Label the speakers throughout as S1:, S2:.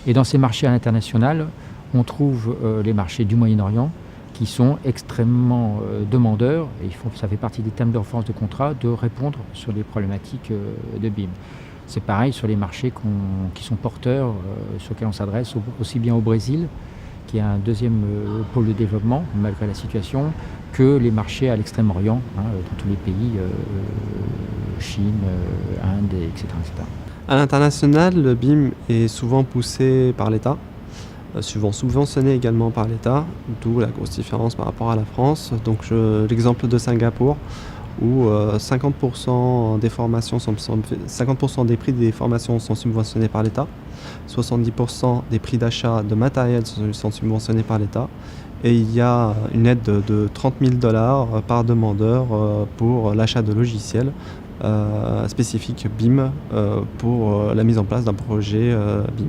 S1: Et dans ces marchés à l'international, on trouve les marchés du Moyen-Orient qui sont extrêmement demandeurs, et ça fait partie des thèmes de référence de contrat, de répondre sur des problématiques de BIM. C'est pareil sur les marchés qui sont porteurs, sur lesquels on s'adresse aussi bien au Brésil, qui est un deuxième pôle de développement, malgré la situation, que les marchés à l'Extrême-Orient, dans tous les pays, Chine, Inde, etc., etc.
S2: À l'international, le BIM est souvent poussé par l'État, souvent subventionné également par l'État, d'où la grosse différence par rapport à la France. Donc l'exemple de Singapour, où 50% des formations 50% des prix des formations sont subventionnés par l'État, 70% des prix d'achat de matériel sont subventionnés par l'État, et il y a une aide de 30 000 $ par demandeur pour l'achat de logiciels spécifiques BIM pour la mise en place d'un projet BIM.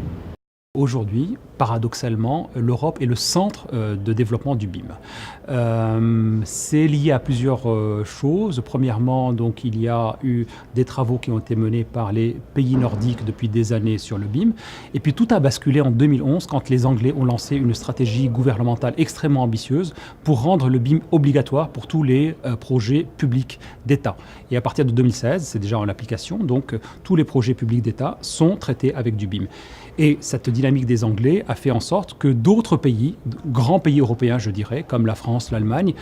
S3: Aujourd'hui, paradoxalement, l'Europe est le centre de développement du BIM. C'est lié à plusieurs choses. Premièrement, donc, il y a eu des travaux qui ont été menés par les pays nordiques depuis des années sur le BIM. Et puis tout a basculé en 2011 quand les Anglais ont lancé une stratégie gouvernementale extrêmement ambitieuse pour rendre le BIM obligatoire pour tous les projets publics d'État. Et à partir de 2016, c'est déjà en application, donc tous les projets publics d'État sont traités avec du BIM. Et cette dynamique des Anglais a fait en sorte que d'autres pays, grands pays européens je dirais, comme la France, l'Allemagne,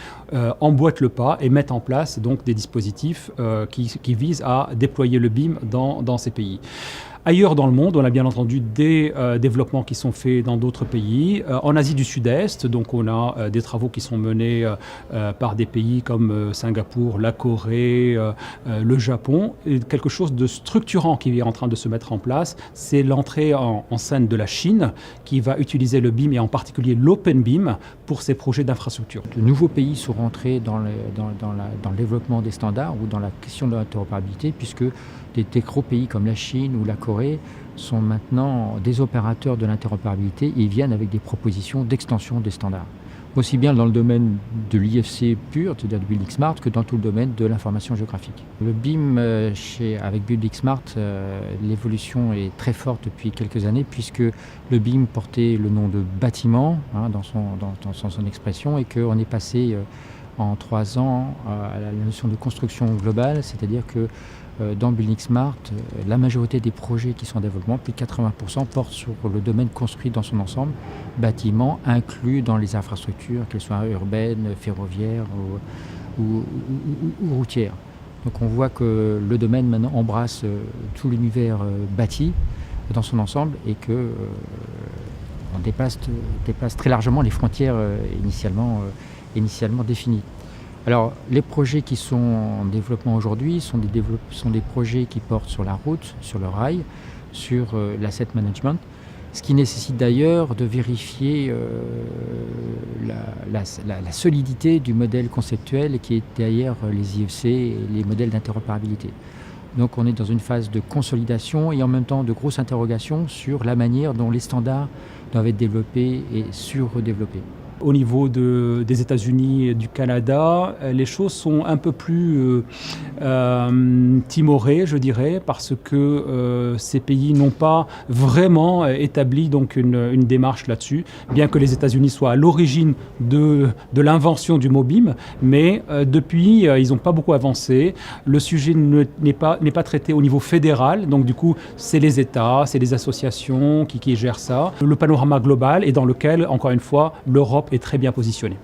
S3: emboîtent le pas et mettent en place donc des dispositifs qui visent à déployer le BIM dans ces pays. Ailleurs dans le monde, on a bien entendu des développements qui sont faits dans d'autres pays. En Asie du Sud-Est, donc on a des travaux qui sont menés par des pays comme Singapour, la Corée, le Japon. Et quelque chose de structurant qui est en train de se mettre en place, c'est l'entrée en scène de la Chine qui va utiliser le BIM et en particulier l'Open BIM pour ses projets d'infrastructure.
S1: De nouveaux pays sont rentrés dans le développement des standards ou dans la question de l'interopérabilité, puisque des gros pays comme la Chine ou la Corée sont maintenant des opérateurs de l'interopérabilité et ils viennent avec des propositions d'extension des standards. Aussi bien dans le domaine de l'IFC pur, c'est-à-dire du Building Smart, que dans tout le domaine de l'information géographique. Le BIM, avec Building Smart, l'évolution est très forte depuis quelques années, puisque le BIM portait le nom de bâtiment dans son expression, et qu'on est passé en 3 ans à la notion de construction globale, c'est-à-dire que dans Building Smart, la majorité des projets qui sont en développement, plus de 80%, portent sur le domaine construit dans son ensemble, bâtiments inclus dans les infrastructures, qu'elles soient urbaines, ferroviaires ou routières. Donc on voit que le domaine maintenant embrasse tout l'univers bâti dans son ensemble et que on dépasse très largement les frontières initialement définies. Alors, les projets qui sont en développement aujourd'hui sont des projets qui portent sur la route, sur le rail, sur l'asset management, ce qui nécessite d'ailleurs de vérifier la solidité du modèle conceptuel qui est derrière les IFC et les modèles d'interopérabilité. Donc on est dans une phase de consolidation et en même temps de grosses interrogations sur la manière dont les standards doivent être développés et sur-redéveloppés.
S3: Au niveau des États-Unis et du Canada, les choses sont un peu plus timorées, je dirais, parce que ces pays n'ont pas vraiment établi donc une démarche là-dessus, bien que les États-Unis soient à l'origine de l'invention du mot BIM, mais depuis, ils n'ont pas beaucoup avancé. Le sujet n'est pas traité au niveau fédéral, donc du coup, c'est les États, c'est les associations qui gèrent ça. Le panorama global est dans lequel, encore une fois, l'Europe est très bien positionnée.